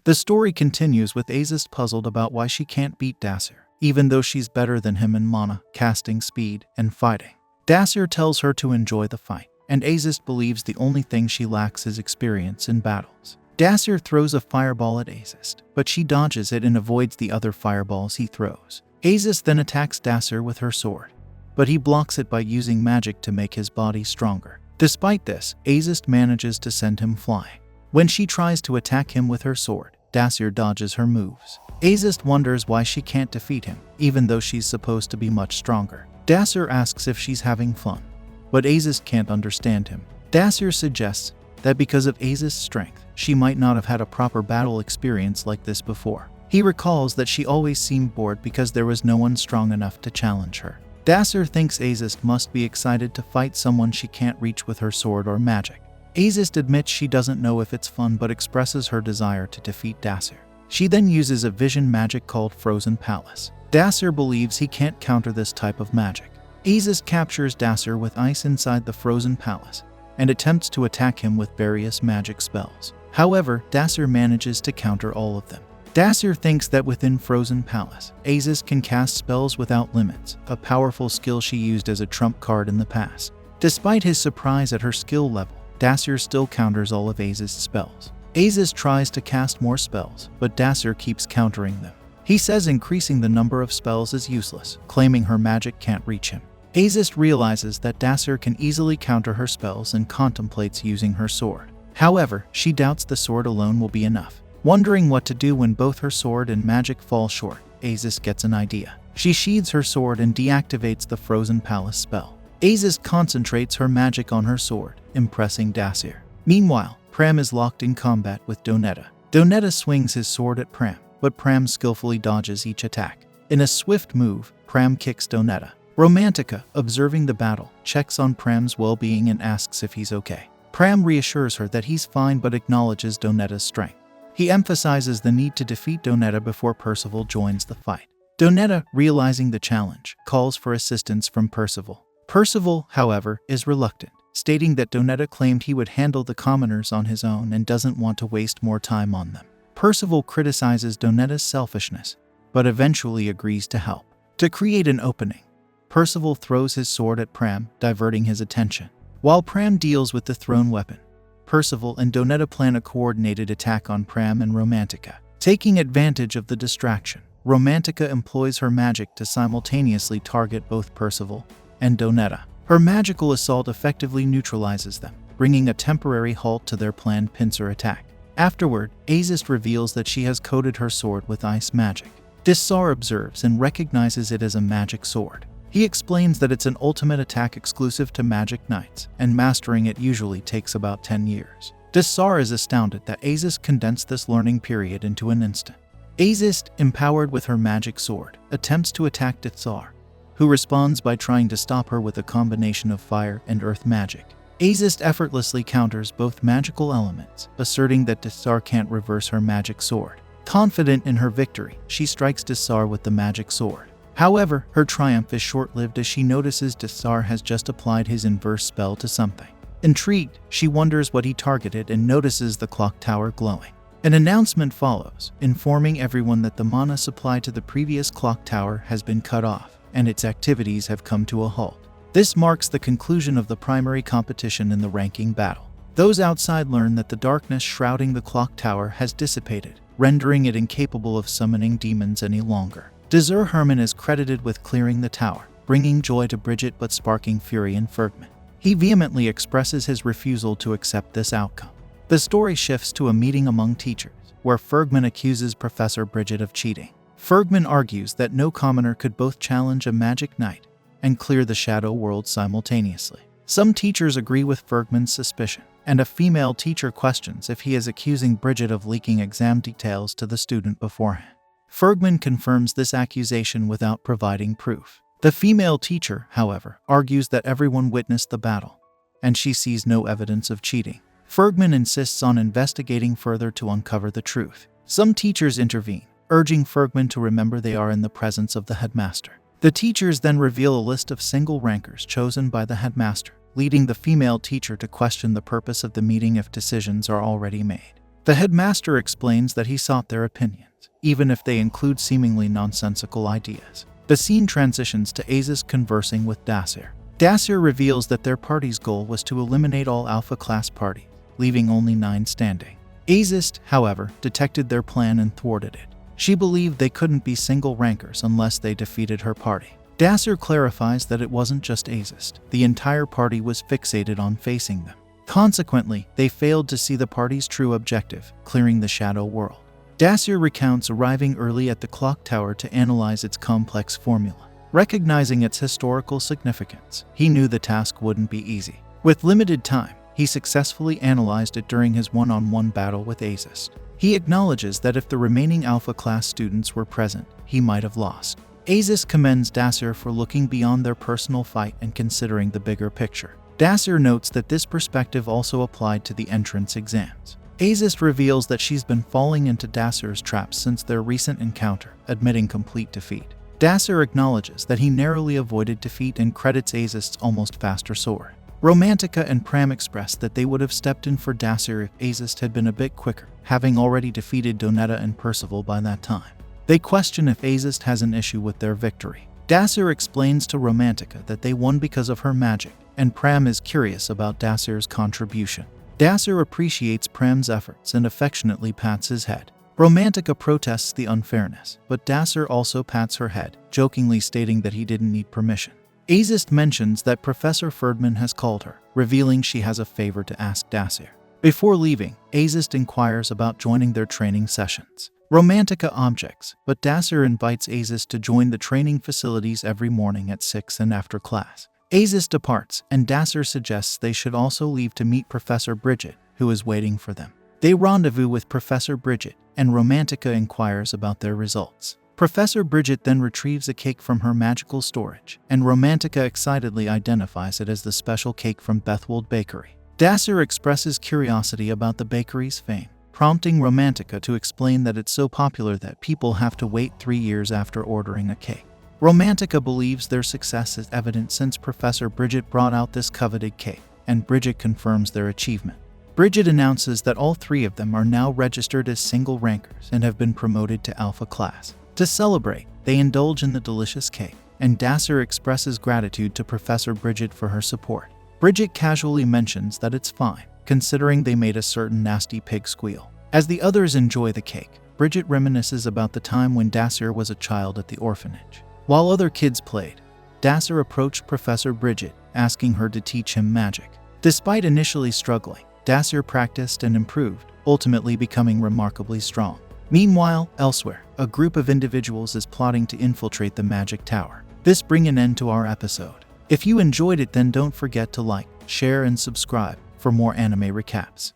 The story continues with Azist puzzled about why she can't beat Desir, even though she's better than him in mana, casting speed, and fighting. Desir tells her to enjoy the fight, and Azist believes the only thing she lacks is experience in battles. Desir throws a fireball at Azist, but she dodges it and avoids the other fireballs he throws. Azist then attacks Desir with her sword, but he blocks it by using magic to make his body stronger. Despite this, Azist manages to send him flying. When she tries to attack him with her sword, Desir dodges her moves. Azist wonders why she can't defeat him, even though she's supposed to be much stronger. Desir asks if she's having fun, but Azist can't understand him. Desir suggests that because of Azist's strength, she might not have had a proper battle experience like this before. He recalls that she always seemed bored because there was no one strong enough to challenge her. Desir thinks Azist must be excited to fight someone she can't reach with her sword or magic. Azist admits she doesn't know if it's fun but expresses her desire to defeat Desir. She then uses a vision magic called Frozen Palace. Desir believes he can't counter this type of magic. Azist captures Desir with ice inside the Frozen Palace and attempts to attack him with various magic spells. However, Desir manages to counter all of them. Desir thinks that within Frozen Palace, Azist can cast spells without limits, a powerful skill she used as a trump card in the past. Despite his surprise at her skill level, Desir still counters all of Azist's spells. Azist tries to cast more spells, but Desir keeps countering them. He says increasing the number of spells is useless, claiming her magic can't reach him. Azist realizes that Desir can easily counter her spells and contemplates using her sword. However, she doubts the sword alone will be enough. Wondering what to do when both her sword and magic fall short, Azist gets an idea. She sheathes her sword and deactivates the Frozen Palace spell. Azist concentrates her magic on her sword, impressing Desir. Meanwhile, Pram is locked in combat with Donetta. Donetta swings his sword at Pram, but Pram skillfully dodges each attack. In a swift move, Pram kicks Donetta. Romantica, observing the battle, checks on Pram's well-being and asks if he's okay. Pram reassures her that he's fine but acknowledges Donetta's strength. He emphasizes the need to defeat Donetta before Percival joins the fight. Donetta, realizing the challenge, calls for assistance from Percival. Percival, however, is reluctant, stating that Donetta claimed he would handle the commoners on his own and doesn't want to waste more time on them. Percival criticizes Donetta's selfishness, but eventually agrees to help. To create an opening, Percival throws his sword at Pram, diverting his attention. While Pram deals with the thrown weapon, Percival and Donetta plan a coordinated attack on Pram and Romantica. Taking advantage of the distraction, Romantica employs her magic to simultaneously target both Percival and Donetta. Her magical assault effectively neutralizes them, bringing a temporary halt to their planned pincer attack. Afterward, Azist reveals that she has coated her sword with ice magic. Desir observes and recognizes it as a magic sword. He explains that it's an ultimate attack exclusive to Magic Knights, and mastering it usually takes about 10 years. Desir is astounded that Azist condensed this learning period into an instant. Azist, empowered with her magic sword, attempts to attack Desir, who responds by trying to stop her with a combination of fire and earth magic. Azist effortlessly counters both magical elements, asserting that Desir can't reverse her magic sword. Confident in her victory, she strikes Desir with the magic sword. However, her triumph is short-lived as she notices Desir has just applied his inverse spell to something. Intrigued, she wonders what he targeted and notices the clock tower glowing. An announcement follows, informing everyone that the mana supply to the previous clock tower has been cut off, and its activities have come to a halt. This marks the conclusion of the primary competition in the ranking battle. Those outside learn that the darkness shrouding the clock tower has dissipated, rendering it incapable of summoning demons any longer. Desir Herrman is credited with clearing the tower, bringing joy to Bridget but sparking fury in Fergman. He vehemently expresses his refusal to accept this outcome. The story shifts to a meeting among teachers, where Fergman accuses Professor Bridget of cheating. Fergman argues that no commoner could both challenge a magic knight and clear the shadow world simultaneously. Some teachers agree with Fergman's suspicion, and a female teacher questions if he is accusing Bridget of leaking exam details to the student beforehand. Fergman confirms this accusation without providing proof. The female teacher, however, argues that everyone witnessed the battle, and she sees no evidence of cheating. Fergman insists on investigating further to uncover the truth. Some teachers intervene, urging Fergman to remember they are in the presence of the headmaster. The teachers then reveal a list of single rankers chosen by the headmaster, leading the female teacher to question the purpose of the meeting if decisions are already made. The headmaster explains that he sought their opinions, even if they include seemingly nonsensical ideas. The scene transitions to Azist conversing with Desir. Desir reveals that their party's goal was to eliminate all Alpha class parties, leaving only 9 standing. Azist, however, detected their plan and thwarted it. She believed they couldn't be single rankers unless they defeated her party. Desir clarifies that it wasn't just Azist. The entire party was fixated on facing them. Consequently, they failed to see the party's true objective, clearing the shadow world. Desir recounts arriving early at the clock tower to analyze its complex formula. Recognizing its historical significance, he knew the task wouldn't be easy. With limited time, he successfully analyzed it during his one-on-one battle with Azist. He acknowledges that if the remaining Alpha class students were present, he might have lost. Azist commends Desir for looking beyond their personal fight and considering the bigger picture. Desir notes that this perspective also applied to the entrance exams. Azist reveals that she's been falling into Desir's traps since their recent encounter, admitting complete defeat. Desir acknowledges that he narrowly avoided defeat and credits Azist's almost faster sword. Romantica and Pram express that they would have stepped in for Desir if Azist had been a bit quicker, having already defeated Donetta and Percival by that time. They question if Azist has an issue with their victory. Desir explains to Romantica that they won because of her magic, and Pram is curious about Desir's contribution. Desir appreciates Pram's efforts and affectionately pats his head. Romantica protests the unfairness, but Desir also pats her head, jokingly stating that he didn't need permission. Azist mentions that Professor Ferdman has called her, revealing she has a favor to ask Desir. Before leaving, Azist inquires about joining their training sessions. Romantica objects, but Desir invites Azist to join the training facilities every morning at 6 and after class. Azist departs, and Desir suggests they should also leave to meet Professor Bridget, who is waiting for them. They rendezvous with Professor Bridget, and Romantica inquires about their results. Professor Bridget then retrieves a cake from her magical storage, and Romantica excitedly identifies it as the special cake from Bethwold Bakery. Desir expresses curiosity about the bakery's fame, prompting Romantica to explain that it's so popular that people have to wait 3 years after ordering a cake. Romantica believes their success is evident since Professor Bridget brought out this coveted cake, and Bridget confirms their achievement. Bridget announces that all 3 of them are now registered as single rankers and have been promoted to Alpha class. To celebrate, they indulge in the delicious cake, and Desir expresses gratitude to Professor Bridget for her support. Bridget casually mentions that it's fine, considering they made a certain nasty pig squeal. As the others enjoy the cake, Bridget reminisces about the time when Desir was a child at the orphanage. While other kids played, Desir approached Professor Bridget, asking her to teach him magic. Despite initially struggling, Desir practiced and improved, ultimately becoming remarkably strong. Meanwhile, elsewhere, a group of individuals is plotting to infiltrate the magic tower. This brings an end to our episode. If you enjoyed it, then don't forget to like, share, and subscribe for more anime recaps.